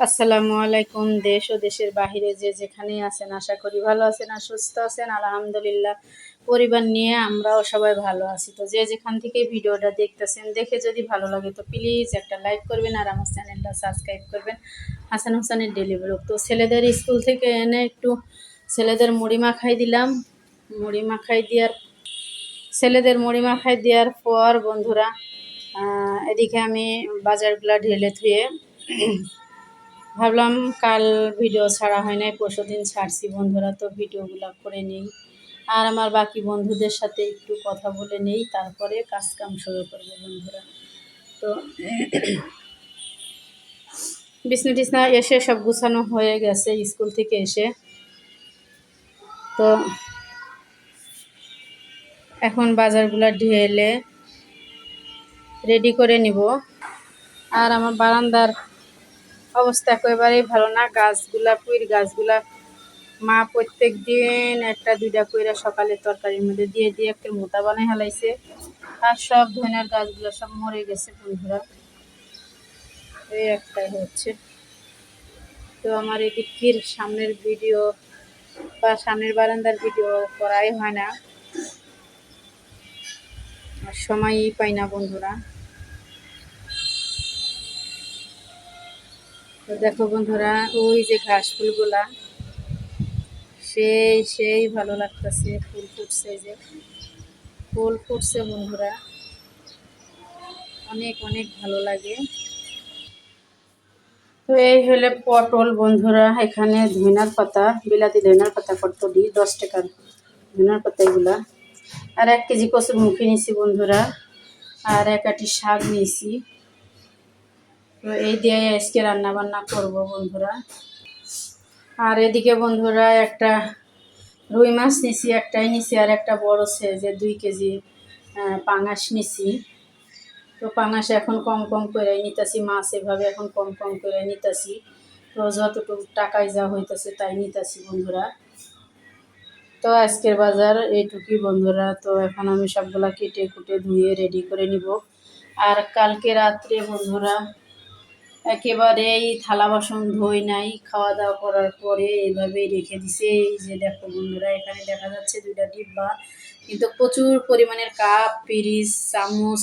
আসসালামু আলাইকুম। দেশ ও দেশের বাহিরে যে যেখানেই আছেন আশা করি ভালো আছেন আর সুস্থ আছেন। আলহামদুলিল্লাহ পরিবার নিয়ে আমরাও সবাই ভালো আছি। তো যে যেখান থেকে ভিডিওটা দেখতেছেন দেখে যদি ভালো লাগে তো প্লিজ একটা লাইক করবেন আর আমার চ্যানেলটা সাবস্ক্রাইব করবেন। হাসান হোসেনের ডেলি ব্লগ। তো ছেলেদের স্কুল থেকে এনে একটু ছেলেদের মুড়ি মাখাই দিলাম। ছেলেদের মুড়ি মাখাই দেওয়ার পর বন্ধুরা এদিকে আমি বাজারগুলা ঢেলে ধুয়ে ভাবলাম কাল ভিডিও ছাড়া হয় নাই, পরশু দিন ছাড়ছি বন্ধুরা, তো ভিডিওগুলো করে নেই আর আমার বাকি বন্ধুদের সাথে একটু কথা বলে নেই, তারপরে কাজ কাম শুরু করবো বন্ধুরা। তো বিছনা টিছনা এসে সব গুছানো হয়ে গেছে স্কুল থেকে এসে। তো এখন বাজারগুলো ঢেলে রেডি করে নিব। আর আমার বারান্দার অবস্থা একেবারেই ভালো না। গাছগুলা মা প্রত্যেক দিন একটা দুইটা কইরা সকালে তরকারির মধ্যে দিয়ে দিয়ে একটা মোটা বানাই হালাইছে। আর সব ধনের গাছগুলো সব মরে গেছে বন্ধুরা, এই একটাই হচ্ছে। তো আমার এদিকের সামনের ভিডিও বা সামনের বারান্দার ভিডিও করাই হয় না, আর সময়ই পাই না বন্ধুরা। তো দেখো বন্ধুরা, ওই যে ঘাস ফুলগুলা সেই ভালো লাগতেছে। ফুল ফুটছে বন্ধুরা, অনেক অনেক ভালো লাগে। তো এই হলে পটল বন্ধুরা। এখানে ধনিয়ার পাতা, বিলাতি ধনিয়ার পাতা কত দিই, 10 টাকার ধনিয়ার পাতা এগুলা। আর 1 কেজি কচুর মুখি নিয়েছি বন্ধুরা, আর 1 আটি শাক নিয়েছি। তো এই দিয়ে আজকে রান্না বান্না করব বন্ধুরা। আর এদিকে বন্ধুরা একটা রুই মাছ নিছি, একটাই নিছি, আর একটা বড় সাইজে 2 কেজি পাঙাশ নিছি। তো পাঙাশ এখন কম কম করে নিতেছি, মাছ এভাবে এখন কম কম করে নিতেছি। তো যতটুকু টাকায় যা হইতেছে তাই নিতেছি বন্ধুরা। তো আজকের বাজার এইটুকুই বন্ধুরা। তো এখন আমি সবগুলা কেটে কুটে ধুয়ে রেডি করে নিব। আর কালকে রাত্রে বন্ধুরা একেবারেই থালা বাসন ধুই নাই, খাওয়া দাওয়া করার পরে এইভাবেই রেখে দিছে। এই যে দেখো বন্ধুরা, এখানে দেখা যাচ্ছে 2টা ডিব্বা, কিন্তু প্রচুর পরিমাণের কাপ, পিরিচ, চামচ,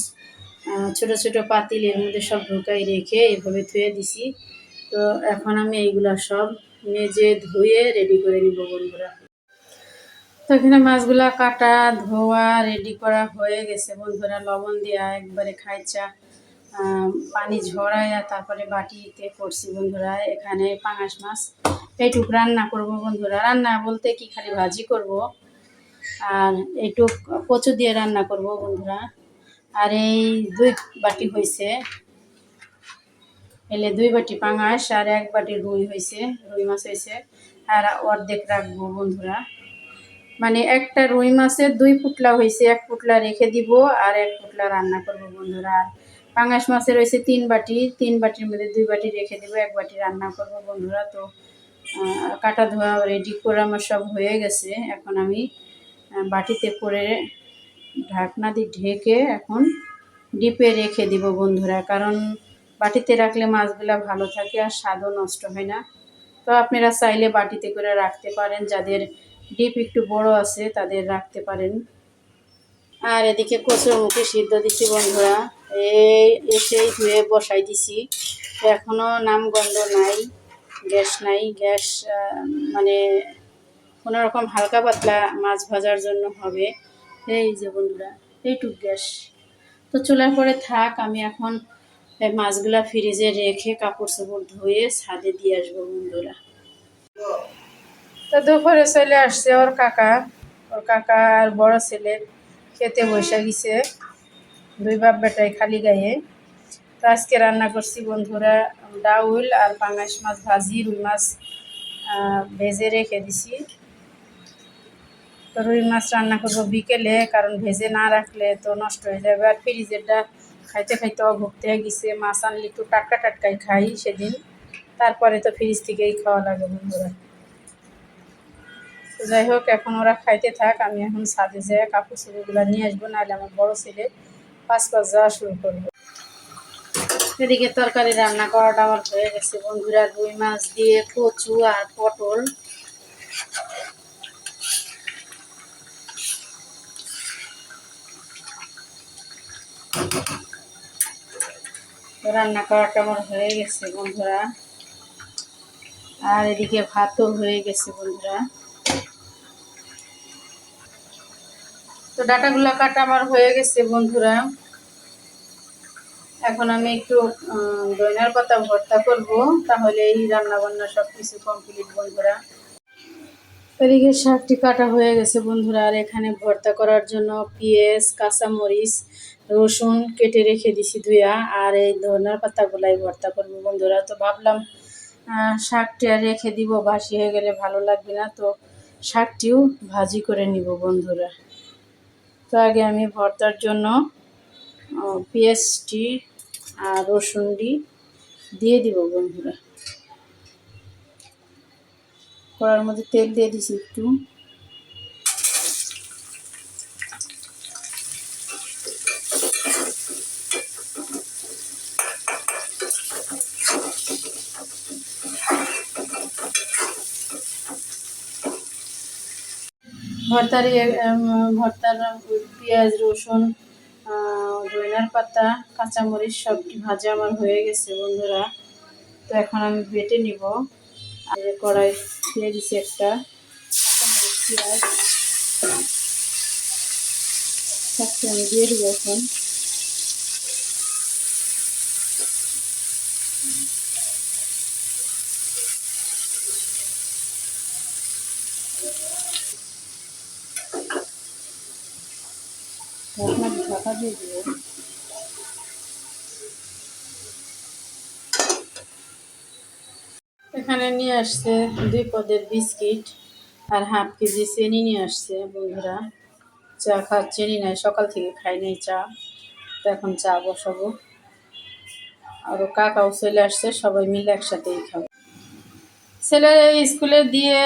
ছোট ছোট পাতিল এর মধ্যে সব ঢুকাই রেখে এভাবে ধুয়ে দিছি। তো এখন আমি এইগুলা সব মেজে ধুয়ে রেডি করে নিব বন্ধুরা। তো এখানে মাছগুলা কাটা ধোয়া রেডি করা হয়ে গেছে বন্ধুরা। লবণ দিয়া একবারে খাইচা পানি ঝরাইয়া তারপরে বাটিতে করছি বন্ধুরা। এখানে পাঙাশ মাছ এইটুক রান্না করব বন্ধুরা। রান্না বলতে কি, খালি ভাজি করব আর এইটুক কচু দিয়ে রান্না করব বন্ধুরা। আর এই 2 বাটি হয়েছে, এলে 2 বাটি পাঙাশ আর 1 বাটি রুই হয়েছে, রুই মাছ হয়েছে। আর অর্ধেক রাখবো বন্ধুরা, মানে একটা রুই মাছের 2 পুটলা হয়েছে, 1 পুটলা রেখে দিব আর 1 পুটলা রান্না করব বন্ধুরা। আর পাঙাশ মাছের হয়েছে 3 বাটি, 3 বাটির মধ্যে 2 বাটি রেখে দিব, 1 বাটি রান্না করব বন্ধুরা। তো কাটা ধোয়া রেডি করে আমার সব হয়ে গেছে। এখন আমি বাটিতে করে ঢাকনা দিয়ে ঢেকে এখন ডিপে রেখে দিব বন্ধুরা, কারণ বাটিতে রাখলে মাছগুলা ভালো থাকে আর স্বাদও নষ্ট হয় না। তো আপনারা চাইলে বাটিতে করে রাখতে পারেন, যাদের ডিপ একটু বড় আছে তাদের রাখতে পারেন। আর এদিকে কচুর মুখে সিদ্ধ দিচ্ছি বন্ধুরা, এসেই ধুয়ে বসাই দিছি। এখনো নামগন্ধ নাই, গ্যাস মানে কোনোরকম হালকা পাতলা মাছ ভাজার জন্য হবে। এই যে বন্ধুরা, এইটুক গ্যাস। তো চুলার পরে থাক, আমি এখন মাছগুলা ফ্রিজে রেখে কাপড় চোপড় ধুয়ে ছাদে দিয়ে আসবো বন্ধুরা। তো দুপুরে চলে আসছে ওর কাকা আর বড় ছেলে খেতে বসে গেছে, 2 বাপ বেটাই খালি গায়ে। তো আজকে রান্না করছি বন্ধুরা ডাউল আর পাঙাশ মাছ ভাজি, রুই মাছ ভেজে রেখে দিছি। তো রুই মাছ রান্না করবো বিকেলে, কারণ ভেজে না রাখলে তো নষ্ট হয়ে যাবে। আর ফ্রিজেরটা খাইতে খাইতে অভুক্ত হয়ে গেছে, মাছ আনলে একটু টাটকা টাটকাই খাই সেদিন, তারপরে তো ফ্রিজ থেকেই খাওয়া লাগে বন্ধুরা। তো যাই হোক, এখন ওরা খাইতে থাক, আমি এখন ছাদে যেয়ে কাপড় চোপড়গুলো নিয়ে আসবো, নাহলে আমার বড় ছেলে পাঁচ যাওয়া শুরু করবে। এদিকে তরকারি রান্না করাটা আমার হয়ে গেছে বন্ধুরা, রুই মাছ দিয়ে কচু আর পটল। রান্না করাটা আমার হয়ে গেছে বন্ধুরা, আর এদিকে ভাতও হয়ে গেছে বন্ধুরা। তো ডাটাগুলা কাটা আমার হয়ে গেছে বন্ধুরা। এখন আমি একটু ধনিয়ার পাতা ভর্তা করব, তাহলে এই রান্না বান্না সব কিছু কমপ্লিট বন্ধুরা। এদিকে শাকটি কাটা হয়ে গেছে বন্ধুরা, আর এখানে ভর্তা করার জন্য পেঁয়াজ, কাঁচামরিচ, রসুন কেটে রেখে দিছি ধুইয়া, আর এই ধনিয়ার পাতাগুলাই ভর্তা করবো বন্ধুরা। তো ভাবলাম শাকটা রেখে দিব, বাসি হয়ে গেলে ভালো লাগবে না, তো শাকটিও ভাজি করে নিব বন্ধুরা। তো আগে আমি ভর্তার জন্য পেঁয়াজটি আর রসুনটি দিয়ে দিব বন্ধুরা। কড়ার মধ্যে তেল দিয়ে দিছি একটু। ভর্তার পেঁয়াজ, রসুন, ধনিয়ার পাতা, কাঁচামরিচ সবটি ভাজা আমার হয়ে গেছে বন্ধুরা। তো এখন আমি বেটে নিব। আর কড়াই দিয়ে দিছি একটা কাঁচামরিচ, পেঁয়াজ সবটি আমি দিয়ে দেবো এখন। ঢাকা দিয়ে দেবো। এখানে নিয়ে আসছে 2 পদের বিস্কিট আর হাফ কেজি চিনি নিয়ে আসছে বন্ধুরা। চা চিনি নাই, সকাল থেকে খাই নাই চা, তো এখন চা বসাবো। আরও কাকাও চলে আসছে, সবাই মিলে একসাথেই খাবো। ছেলে স্কুলে দিয়ে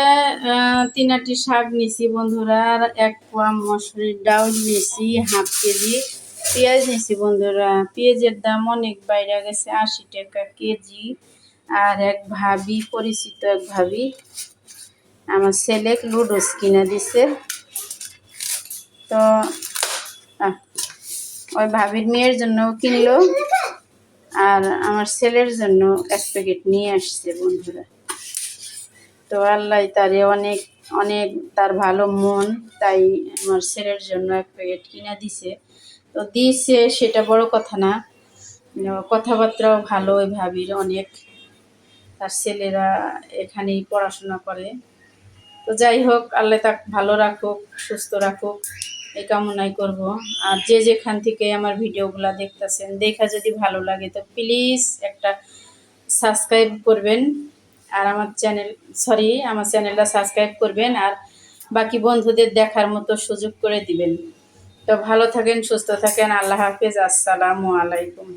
3 আটি শাক নিছি বন্ধুরা, আর 1 পোয়া মসুরির ডাউল নিছি, হাফ কেজি পেঁয়াজ নিছি বন্ধুরা। পেঁয়াজের দাম অনেক বাইরে গেছে, 80 টাকা কেজি। আর এক ভাবি, পরিচিত এক ভাবি আমার ছেলে লুডোস কিনে দিছে, তো ওই ভাবির মেয়ের জন্য কিনলো, আর আমার ছেলের জন্য 1 প্যাকেট নিয়ে আসছে বন্ধুরা। তো আল্লাহ তারে অনেক অনেক তার ভালো মন, তাই আমার ছেলের জন্য 1 প্যাকেট কিনে দিছে। তো দিয়েছে সেটা বড় কথা না, কথাবার্তাও ভালো ওই ভাবির অনেক, তার ছেলেরা এখানেই পড়াশোনা করে। তো যাই হোক, আল্লাহ তাকে ভালো রাখুক, সুস্থ রাখুক, এই কামনাই করব। আর যে যেখান থেকে আমার ভিডিওগুলো দেখতেছেন, দেখা যদি ভালো লাগে তো প্লিজ একটা সাবস্ক্রাইব করবেন, আর আমার চ্যানেলটা সাবস্ক্রাইব করবেন, আর বাকি বন্ধুদের দেখার মতো সুযোগ করে দিবেন। তো ভালো থাকেন, সুস্থ থাকেন, আল্লাহ হাফেজ, আসসালামু আলাইকুম।